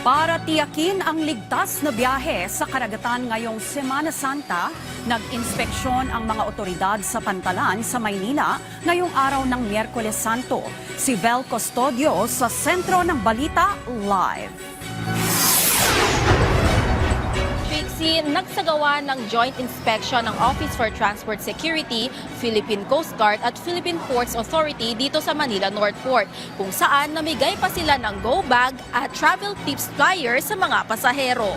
Para tiyakin ang ligtas na biyahe sa karagatan ngayong Semana Santa, nag-inspeksyon ang mga otoridad sa Pantalan sa Maynila ngayong araw ng Miyerkules Santo. Si Vel Custodio sa Sentro ng Balita Live. Nagsagawa ng joint inspection ng Office for Transport Security, Philippine Coast Guard at Philippine Ports Authority dito sa Manila North Port, kung saan namigay pa sila ng go bag at travel tips flyer sa mga pasahero.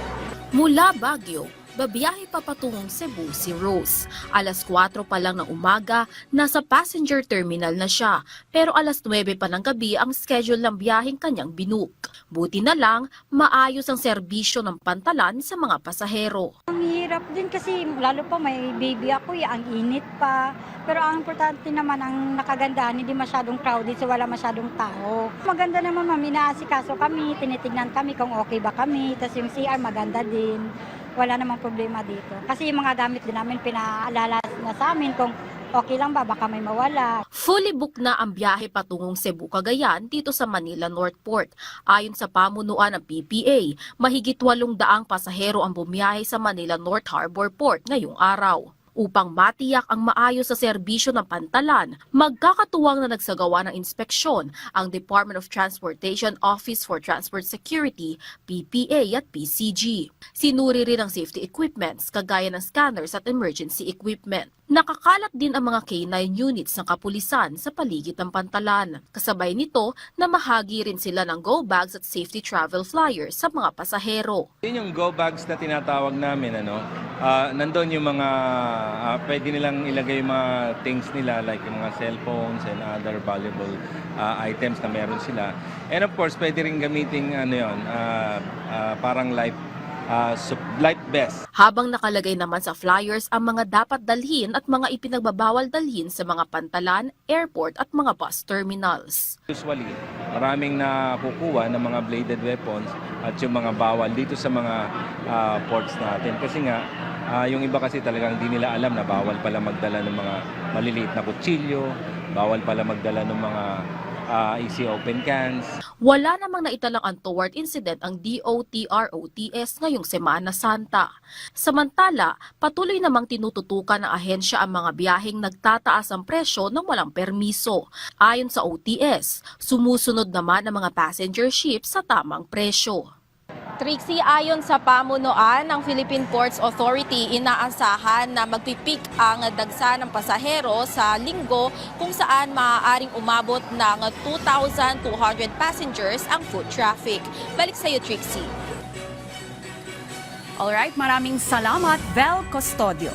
Mula Baguio, babiyahe pa patungong Cebu si Rose. Alas 4 pa lang ng umaga, nasa passenger terminal na siya. Pero alas 9 pa ng gabi ang schedule ng biyaheng kanyang binook. Buti na lang, maayos ang serbisyo ng Pantalan sa mga pasahero. Ang hirap din kasi lalo pa may baby ako, ang init pa. Pero ang importante naman ang nakagandahan, hindi masyadong crowded so wala masyadong tao. Maganda naman ma'am, inaasikaso kami, tinitignan kami kung okay ba kami. Tapos yung CR maganda din. Wala namang problema dito. Kasi yung mga gamit din namin pinaalala na sa amin kung okay lang ba, baka may mawala. Fully booked na ang biyahe patungong Cebu, Cagayan dito sa Manila North Port. Ayon sa pamunuan ng PPA, mahigit 800 pasahero ang bumiyahe sa Manila North Harbor Port ngayong araw. Upang matiyak ang maayos sa serbisyo ng Pantalan, magkakatuwang na nagsagawa ng inspeksyon ang Department of Transportation Office for Transport Security, PPA at PCG. Sinuri rin ang safety equipments kagaya ng scanners at emergency equipment. Nakakalat din ang mga K9 units ng kapulisan sa paligid ng Pantalan. Kasabay nito, namahagi rin sila ng go bags at safety travel flyers sa mga pasahero. Yun yung go bags na tinatawag namin, nandun yung mga pwede nilang ilagay yung mga things nila like yung mga cellphones and other valuable items na meron sila. And of course, pwede rin gamitin parang life vest. Habang nakalagay naman sa flyers ang mga dapat dalhin at mga ipinagbabawal dalhin sa mga Pantalan, airport at mga bus terminals. Usually, maraming nakukuha ng mga bladed weapons at yung mga bawal dito sa mga ports natin. Kasi nga, yung iba kasi talagang di nila alam na bawal pala magdala ng mga maliliit na kutsilyo, bawal pala magdala ng mga easy open cans. Wala namang naitalang untoward incident ang DOTROTS ngayong Semana Santa. Samantala, patuloy namang tinututukan ng ahensya ang mga biyaheng nagtataas ang presyo ng walang permiso. Ayon sa OTS, sumusunod naman ang mga passenger ships sa tamang presyo. Trixie, ayon sa pamunuan ng Philippine Ports Authority, inaasahan na magpipik ang dagsa ng pasahero sa linggo kung saan maaaring umabot ng 2,200 passengers ang foot traffic. Balik sa iyo, Trixie. Alright, maraming salamat, Vel Custodio.